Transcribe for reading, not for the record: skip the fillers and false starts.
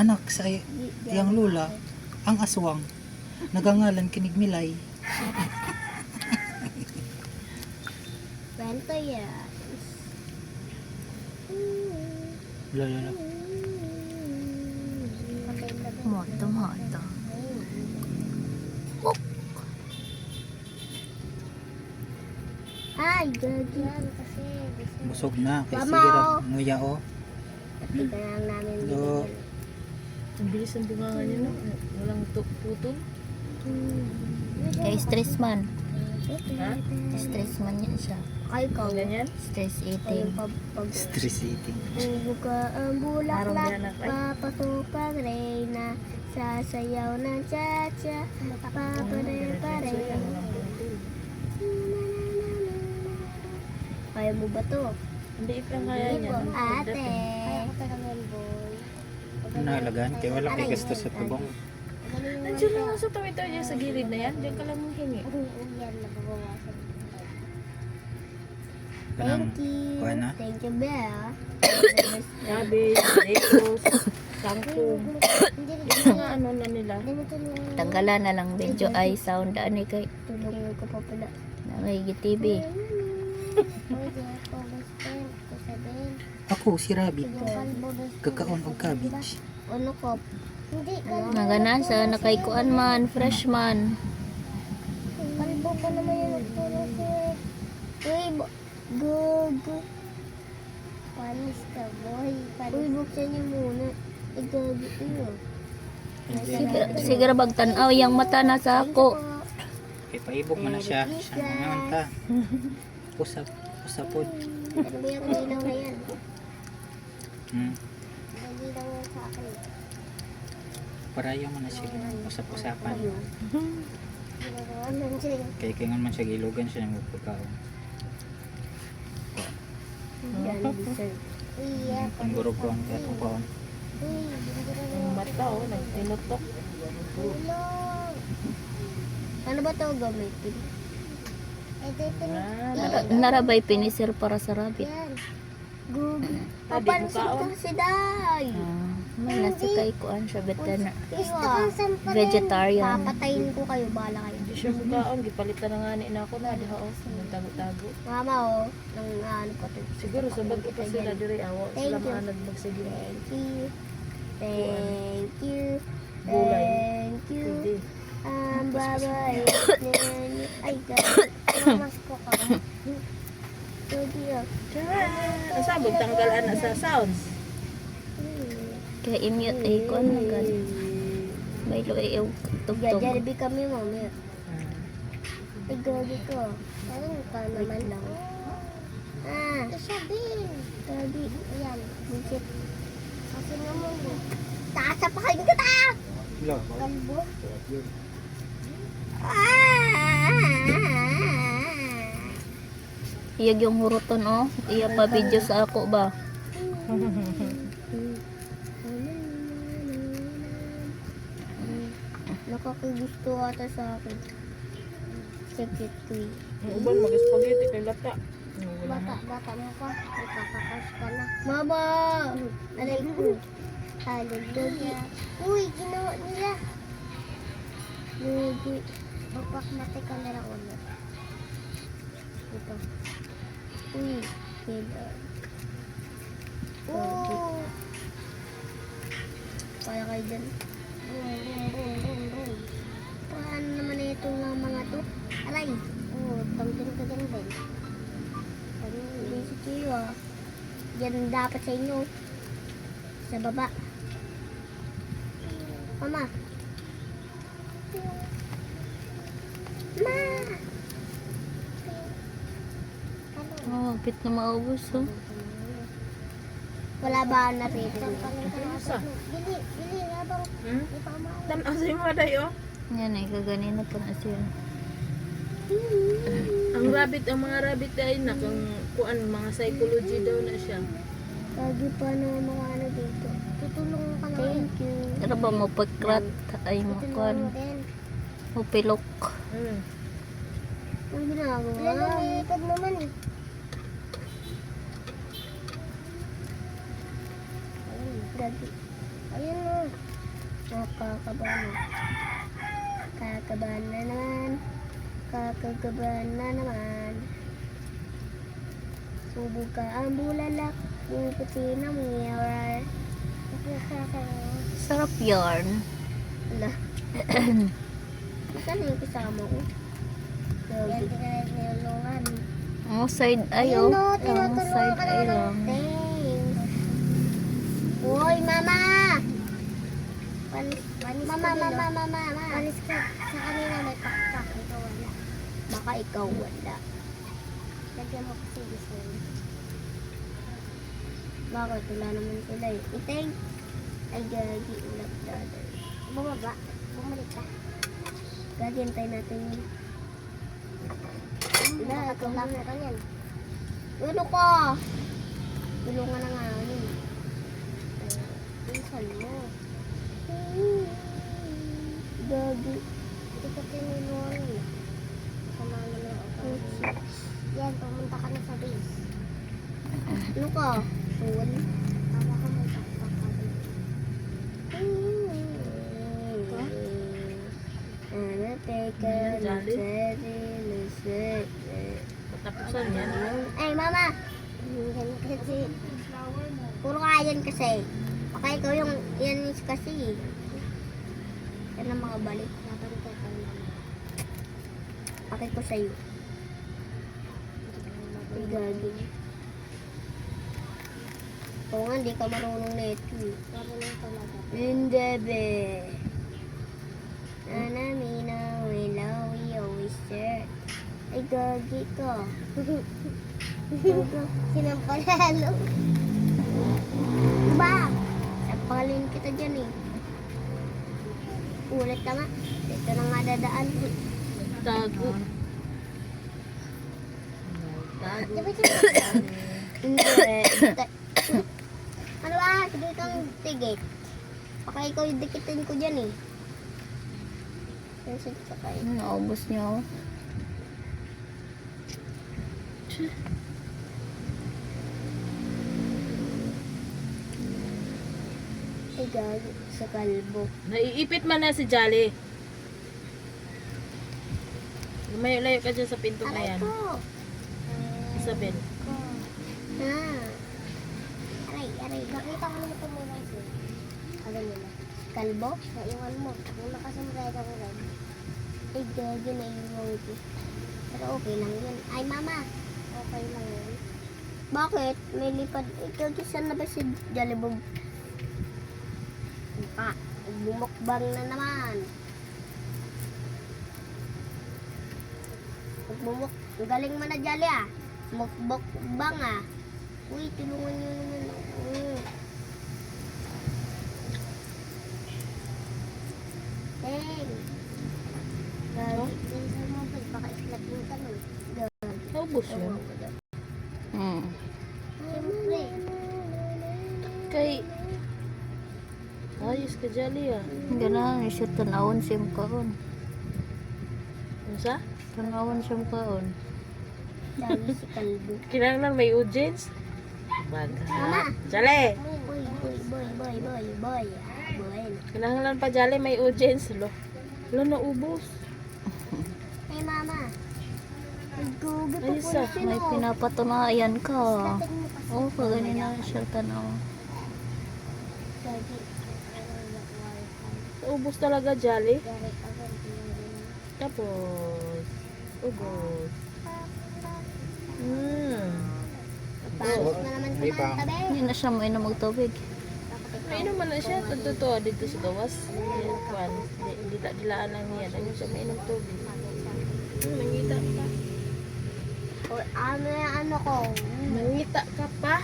anak sa iyang lula, ang aswang, nagangalan kinig milay. Kwento yan. Lala. Moto. Ay, gagi. Kasi Busog na. Kaya Mama, sige oh. ra, nguya o. Tika lang namin Do. Ang bilis ng bunga niya, no? Walang putol. Kay stress man. Ha? Stress man yan siya. Ay, ikaw. Ganyan? Stress Ay, eating. pag Stress eating. buka ang Araw bulaklak, niya na, ay. papasukan Reyna, sasayaw ng cha-cha, paparel-parel. Kaya mo ba to? Hindi ipang kaya niya. no? Ate. Nahalagaan. Kaya wala kay gasto sa tubong. Nandiyan lang sa tawid-tawid niya sa gilid na yan. Diyan ka lang mong hingi. Kanang, Thank you. kuha na. Thank you, Bea. Cabbage, lettuce, kangkong. Mga ano na nila. Tanggalan na lang video ay sound ani kay Tulungan ko pa pala. Nangay TV. Ako, si Rabbit. Kakaon og cabbage. Ano ko? Hindi ka. Naganan sa nakaikuan man, fresh man. Kalbo ko naman yung nagtulong siya. Uy, gago. Panis ka, boy. Uy, buksan niyo muna. Gago iyo. Siguro bagtanaw yang mata na sa ako. Kaya paibok man na siya. Siya naman ta. Usapod. Ano ba yung ilaw na yan? Hmm. Hindi lang yan sa akin. Parayo man na siya. Usap-usapan. Ginagawa lang siya. Kaya kaya man siya gilugan siya ng pagkaon. Yan, deserve. Uy, Ang guro ko ang kaon. Ang mata, oh, nagtinutok. tulong. Ano ba ito gamitin? Ito Ah, Narabay pinisir para sa rabbit. yan. Google. Tadi Papansin mukhaon. ka si Day. May nasa kaikuan siya veteran. Gusto kong samparin. Vegetarian. Papatayin ko kayo, bala kayo. hindi siya mukhaon. Gipalitan na nga ni na ako na. Diha, oh. Nagtago-tago. Mama, oh. Nang ano pa ito. Siguro sa bago pa sila diri awa. Thank Sila you. maanad magsige. Thank you. Thank you. Gulay. Thank you. Hindi. Bye-bye. Ay, God. Mamas ko ka. Thank you. Ang sabog tanggalan na sa sounds. Kaya i-mute ay kuan na gan. May lo ay tugtog. Gajarbi kami, mami. Ay, gabi ko. Ayun ka naman lang. Ah. Sabihin. Gabi. Ayan. Bullshit. Kasi naman mo. Tasapakin ka ta! Kalbo. Iyag yung huruton oh. Iya pa video sa ako ba. Nakakagusto ata sa akin. Secret queen. Ang uban mag-spaghetti kay lata. Bata mo pa. Nagkakakas ka na. Mama! Alay ko. Alay. Uy, ginawa nila. Lugi. Magpakmate ka na lang ulit. Ito. Uy. Kaya. Oh. Kaya kayo dyan. Boom. Paano naman na itong mga to? Aray. Oh, tamtin ka dyan din. Hindi si Kiyo ah. Yan dapat sa inyo. Sa baba. Mama. Ma! Oh, bit na maubos oh. Wala ba naririnig? Sa? Bili, habang Hmm? ipamaw. Tanaw sa mo day oh. Yan ay kaganina pa na siya. Ang rabbit, ang mga rabbit ay nakang kuan mga psychology daw na siya. Lagi pa na mga ano dito. Tutulong ka na. Thank you. Ano ba mo pagkrat ay mo kuan. Mo pilok. Ang ginagawa? Wala lumipad naman eh. Ayun, gabi. Ayun o. Nakakabahan. Kakabahan na naman. Kakagabahan na naman. Subog ka ang bulalak. Yung puti na mirror. Sarap yarn. Wala. Saan yung kasama ko? Yan, tinulungan. Oh, side eye oh. Oh, side eye lang. Thanks. Uy, mama! Mama. Palis ka. Sa kanina may pakpak. Ikaw wala. Baka ikaw wala. Lagyan mo kasi gusto mo. Bakit? Wala naman sila eh. Iteng. Ay, gagi. Ulap brother. Bumaba. Bumalik ka. Gagi, antay natin yun. Wala, ikaw na. Ano ka? Tulungan na nga yun. Pinsan mo. Gagi. Hindi ka tinulungan eh. Sama naman ako. Yan, pumunta ka na sa base. Ano ka? Tuwan. Tama ka may takpak ka rin. Patapusan yan. Ay, mama! Yan kasi. Puro ka yan kasi. Baka ikaw yung yan kasi. Yan ang mga balik. Pakit ko sa'yo. Ay, gagi. Oo nga, hindi ka marunong na ito. Marunong talaga. Hindi, be. Nanamina, we always share. Ay, gagi ka. Sinampalalo. Ba? Sampalin kita dyan eh. Ulit na nga. Ito na nga dadaan. Tago. Hindi. Ano ba? Sige kang tigit. Baka ikaw yung dikitin ko dyan eh. Sige ka kayo. Naubos niya oh. Ay, gagi. Sa kalbo. Naiipit man na si Jolly. Lumayo-layo ka dyan sa pinto na Aray yan. ko. Isabel. Aray. Nakita ko naman tumulong siya. Ano nila? Kalbo? Naiwan mo. Kung nakasumbrero ko rin. Ay, gagi na iwan ko. Pero okay lang yun. Ay, mama. Okay lang yun. Bakit? May lipad. Ikaw, saan na ba si Jollibog? Pa, bumukbang na naman. Ang galing mo na, Jolly ah. Mukbang ah. Uy, tulungan nyo naman ako. Teng. Gagi. Pinsan mo ba? Baka islatin ka nun. Gagi. Naubos yun. Siyempre. Kay... Ayos ka Jolly ah. Ganahan siya tanawon siya kaon. Ano sa? Tanawon siya kaon. Jolly si Kalbo. Kinahanglan may audience? Mama. Baga. Jolly! Boy. Kinahanglan pa Jolly may audience. Lo naubos. Hey, mama. Ay, gogi pa Ayos po ah. yun, May oh. pinapatunayan ka. Slatin mo kasi. Oh, kaganina siya tanaw. Gagi. Naubos talaga Jolly. Gari ako. Tapos... Ubos. Pangit na naman kumantabi. Hindi na siya may na magtubig. Mainom man na siya. Totoo dito sa gawas. Dilaan lang niya. Ano siya mainom tubig. Nangita ka. O, ano ko? Nangita ka pa?